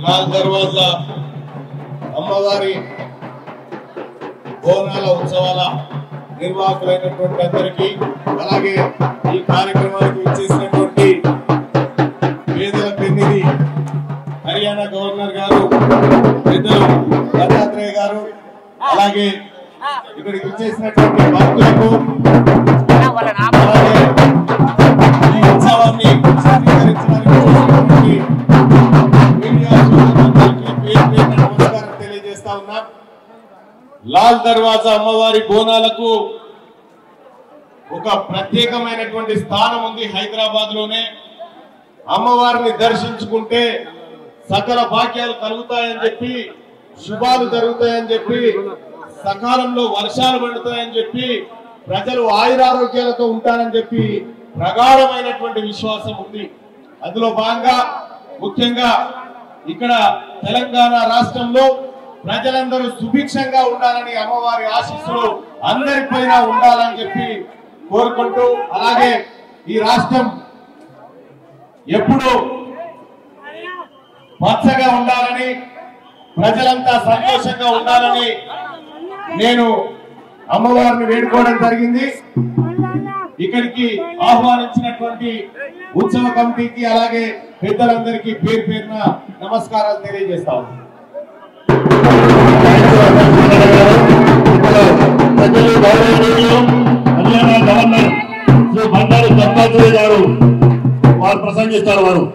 లాల్ దర్వాజా అమ్మవారి బోనాల ఉత్సవాల నిర్వాహకులైనటువంటి అందరికీ, అలాగే ఈ కార్యక్రమానికి ఇచ్చేసినటువంటి పేదల పెన్నిధి హర్యానా గవర్నర్ గారు, పెద్దలు దత్తాత్రేయ గారు, అలాగే ఇక్కడికి ఇచ్చేసినటువంటి భక్తులకు, అలాగే ఈ ఉత్సవాన్ని స్వీకరించడానికి మీడియా సోదరులందరికీ పేరు పేరున నమస్కారం తెలియజేస్తా ఉన్నా. లాల్ దర్వాజా అమ్మవారి బోనాలకు ఒక ప్రత్యేకమైనటువంటి స్థానం ఉంది హైదరాబాద్ లోనే. అమ్మవారిని దర్శించుకుంటే సకల భాగ్యాలు కలుగుతాయని చెప్పి, శుభాలు జరుగుతాయని చెప్పి, సకాలంలో వర్షాలు పడుతాయని చెప్పి, ప్రజలు ఆయురారోగ్యాలతో ఉంటారని చెప్పి ప్రగాఢమైనటువంటి విశ్వాసం ఉంది. అందులో భాగంగా ముఖ్యంగా ఇక్కడ తెలంగాణ రాష్ట్రంలో ప్రజలందరూ సుభిక్షంగా ఉండాలని, అమ్మవారి ఆశీస్సులు అందరిపైన ఉండాలని చెప్పి కోరుకుంటూ, అలాగే ఈ రాష్ట్రం ఎప్పుడు పచ్చగా ఉండాలని, ప్రజలంతా సంతోషంగా ఉండాలని నేను అమ్మవారిని వేడుకోవడం జరిగింది. ఇక్కడికి ఆహ్వానించినటువంటి ఉత్సవ కమిటీకి, అలాగే పెద్దలందరికీ పేరు పేరున నమస్కారాలు తెలియజేస్తా ఉన్నాను. హర్యానా గవర్నర్ శ్రీ బండారు దత్తాత్రేయ గారు వారు ప్రసంగిస్తారు. వారు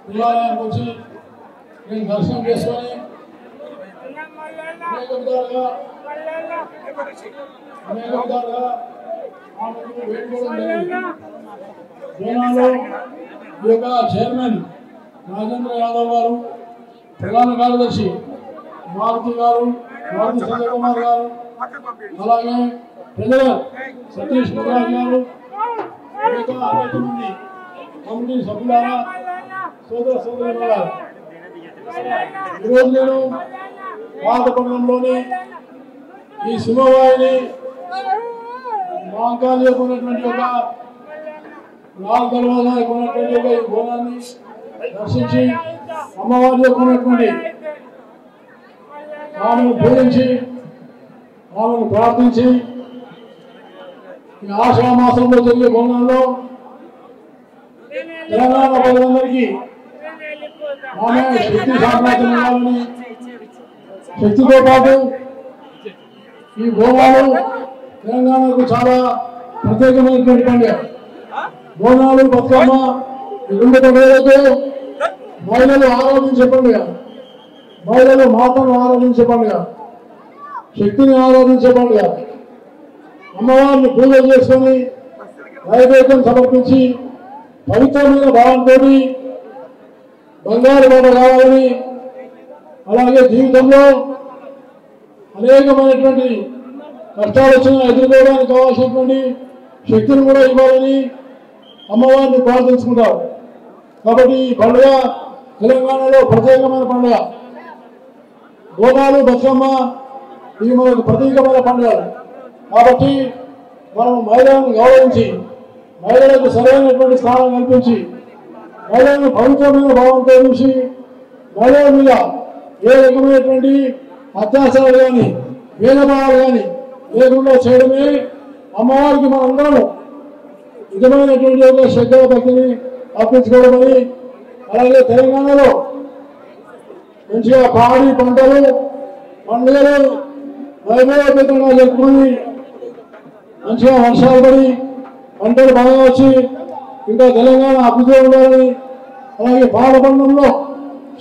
పిల్లలకు వచ్చి నేను దర్శనం చేసుకొని అనేక విధాలుగా వేడుకోవడం జరిగింది. బోనాలో ఈ యొక్క చైర్మన్ రాజేంద్ర యాదవ్ గారు, ప్రధాన కార్యదర్శి మారుతి గారు, మారుతి సంజయ్ కుమార్ గారు, అలాగే ప్రజలు సతీష్ మురాజ్ గారు, అనేక మంది కమిటీ సభ్యులారా, సోదర సోదరులారా, ఈరోజు నేను పాతపట్నంలోని ఈ శుభవాహిని మాంకాళి యొక్క ఉన్నటువంటి ఒక లాల్ దర్వాజా యొక్క ఉన్నటువంటి ఒక ఈ బోనాన్ని దర్శించి అమ్మవారి యొక్క ఉన్నటువంటి ఆమెను పూజించి, ఆమెను ప్రార్థించి, ఈ ఆషాఢమాసంలో జరిగే బోనాల్లో తెలంగాణ ప్రజలందరికీ ఆమె శక్తి సామ్రాజ్యం ఉండాలని, శక్తితో పాటు ఈ బోనాలు తెలంగాణకు చాలా ప్రత్యేకమైనటువంటి పండుగ. బోనాలు, బతుకమ్మ ఈ రెండు పండుగలతో మహిళలు ఆరాధించే పండుగ, మహిళలు మాతను ఆరాధించే పండుగ, శక్తిని ఆరాధించే పండుగ. అమ్మవారిని పూజ చేసుకొని నైవేద్యం సమర్పించి పవిత్రమైన భావంతో బంగారు బాట కావాలని, అలాగే జీవితంలో అనేకమైనటువంటి కష్టాలు వచ్చినా ఎదుర్కోవడానికి కావాల్సినటువంటి శక్తిని కూడా ఇవ్వాలని అమ్మవారిని ప్రార్థించుకుంటారు. కాబట్టి ఈ పండుగ తెలంగాణలో ప్రత్యేకమైన పండుగ. బోనాలు, బతుకమ్మ ఇవి మనకు ప్రత్యేకమైన పండుగలు. కాబట్టి మనం మహిళలను గౌరవించి, మహిళలకు సరైనటువంటి స్థానం కల్పించి, మహిళలను పవిత్రమైన భావంతో చూసి, మహిళల మీద ఏ రకమైనటువంటి అత్యాచారాలు కానీ, భేదభావాలు కానీ లేకుండా చేయడమే అమ్మవారికి మనందరం నిజమైనటువంటి ఒక శ్రద్ధ భక్తిని అర్పించుకోవడమని, అలాగే తెలంగాణలో మంచిగా పాడి పంటలు పండుగలు వైభవపేతంగా జరుపుకొని మంచిగా వర్షాలు పడి పంటలు బాగా వచ్చి ఇంకా తెలంగాణ అభివృద్ధి ఉండాలని, అలాగే పాలపండంలో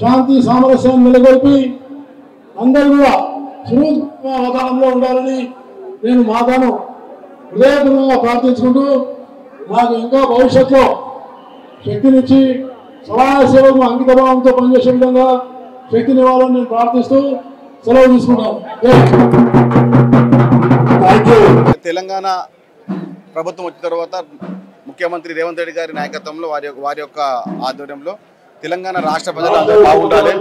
శాంతి సామరస్యాన్ని నెలకొల్పి అందరూ కూడా సురూపంలో ఉండాలని నేను మాతాను హృదయపూర్వకంగా ప్రార్థించుకుంటూ, నాకు ఇంకా భవిష్యత్తులో శక్తినిచ్చి సమాజ సేవకు అంకిత భావంతో పనిచేసే విధంగా శక్తినివ్వాలని నేను ప్రార్థిస్తూ సెలవు తీసుకుంటాను. తెలంగాణ ప్రభుత్వం వచ్చిన తర్వాత ముఖ్యమంత్రి రేవంత్ రెడ్డి గారి నాయకత్వంలో వారి యొక్క ఆధ్వర్యంలో తెలంగాణ రాష్ట్ర ప్రజలందరూ బాగుండాలి,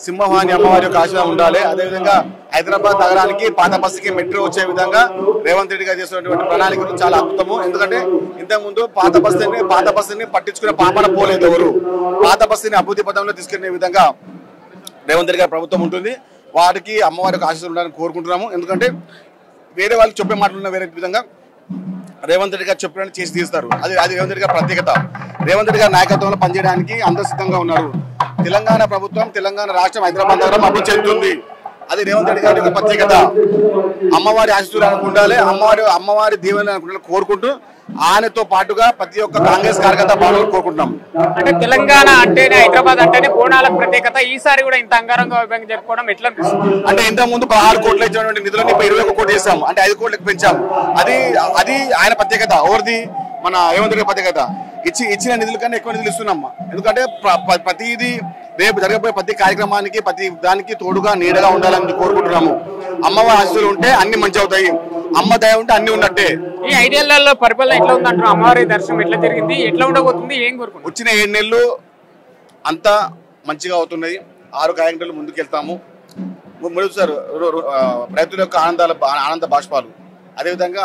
సింహవాణి అమ్మవారి యొక్క ఆశీర్వాదం ఉండాలి. అదేవిధంగా హైదరాబాద్ నగరానికి పాత బస్సుకి మెట్రో వచ్చే విధంగా రేవంత్ రెడ్డి గారు చేస్తున్నటువంటి ప్రణాళికలు చాలా అద్భుతము. ఎందుకంటే ఇంతకుముందు పాత బస్సుని పట్టించుకునే పాపన పోలేదు ఎవరు. పాత బస్సుని అభివృద్ధి పథంలో తీసుకెళ్లే విధంగా రేవంత్ రెడ్డి గారి ప్రభుత్వం ఉంటుంది. వారికి అమ్మవారి యొక్క ఆశీస్సులు ఉండాలని కోరుకుంటున్నాము. ఎందుకంటే వేరే వాళ్ళు చెప్పే మాటలున్న వేరే విధంగా రేవంత్ రెడ్డి గారు చెప్పినట్టు చేసి తీస్తారు. అది రేవంత్ రెడ్డి గారి ప్రత్యేకత. రేవంత్ రెడ్డి గారి నాయకత్వంలో పనిచేయడానికి అందరూ సిద్ధంగా ఉన్నారు. తెలంగాణ ప్రభుత్వం, తెలంగాణ రాష్ట్రం, హైదరాబాద్ నగరం అభివృద్ధి చెందుతుంది. అది రేవంత్ రెడ్డి గారి యొక్క ప్రత్యేకత. అమ్మవారి ఆశీస్సులు ఉండాలి, అమ్మవారి దీవెన కోరుకుంటూ ఆయనతో పాటుగా ప్రతి ఒక్క కాంగ్రెస్ కార్యకర్త పాల్గొని కోరుకుంటున్నాం. అంటే తెలంగాణ అంటేనే, హైదరాబాద్ అంటేనే బోనాలకు ప్రత్యేకత. ఈసారి కూడా ఇంత అంగరంగ వైభవంగా జరుపుకోవడం ఎట్లా అనిపిస్తుంది? అంటే ఇంతకు ముందు 16 కోట్లు ఇచ్చినటువంటి నిధులను 21 కోట్లు చేశాము, అంటే 5 కోట్లకు పెంచాము. అది ఆయన ప్రత్యేకత. ఎవరిది? మన రేవంత్ రెడ్డి ప్రత్యేకత. ఇచ్చిన నిధుల కన్నా ఎక్కువ నిధులు ఇస్తున్నాం. ఎందుకంటే ప్రతిదీ రేపు జరగబోయే ప్రతి కార్యక్రమానికి, ప్రతి దానికి తోడుగా నీడగా ఉండాలని కోరుకుంటున్నాము. అమ్మవారి ఆశీస్సులు ఉంటే అన్ని మంచి అవుతాయి, అమ్మ దయ ఉంటే అన్ని ఉన్నట్టే. ఈ 5 ఏళ్లలో పరిపాలన ఎట్లా ఉందంటారు? అమ్మవారి దర్శనం ఎట్లా జరిగింది, ఎట్లా ఉండబోతుంది, ఏం కోరుకుంటున్నారు? వచ్చిన 7 నెలలు అంతా మంచిగా అవుతున్నాయి. 6 కార్యక్రమాలు ముందుకెళ్తాము. సార్ రైతుల యొక్క ఆనంద బాష్పాలు. అదేవిధంగా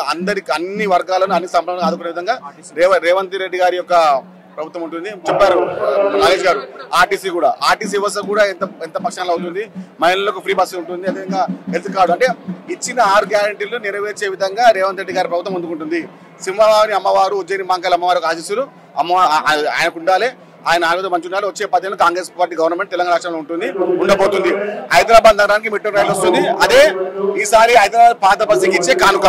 అన్ని వర్గాలను, అన్ని సంపదలను ఆదుకునే విధంగా రేవంత్ రెడ్డి గారి యొక్క ప్రభుత్వం ఉంటుంది. చెప్పారు నాగేష్ గారు. ఆర్టీసీ వ్యవస్థ కూడా ఎంత పక్షాలు అవుతుంది. మహిళలకు ఫ్రీ బస్సు ఉంటుంది. అదేవిధంగా హెల్త్ కార్డు. అంటే ఇచ్చిన 6 గ్యారెంటీలు నెరవేర్చే విధంగా రేవంత్ రెడ్డి గారి ప్రభుత్వం ముందుకుంటుంది. సింహవాణి అమ్మవారు, ఉజ్జయిని మహంకాళి అమ్మవారి ఆశీస్సులు ఆయనకు ఉండాలి. ఆయన ఆరోగ్యం మంచి ఉండాలి. వచ్చే 10 ఏళ్ళు కాంగ్రెస్ పార్టీ గవర్నమెంట్ తెలంగాణ రాష్ట్రంలో ఉండబోతుంది. హైదరాబాద్ నగరానికి మెట్రో రైలు వస్తుంది. అదే ఈసారి హైదరాబాద్ పాత బస్సుకి ఇచ్చే కానుక.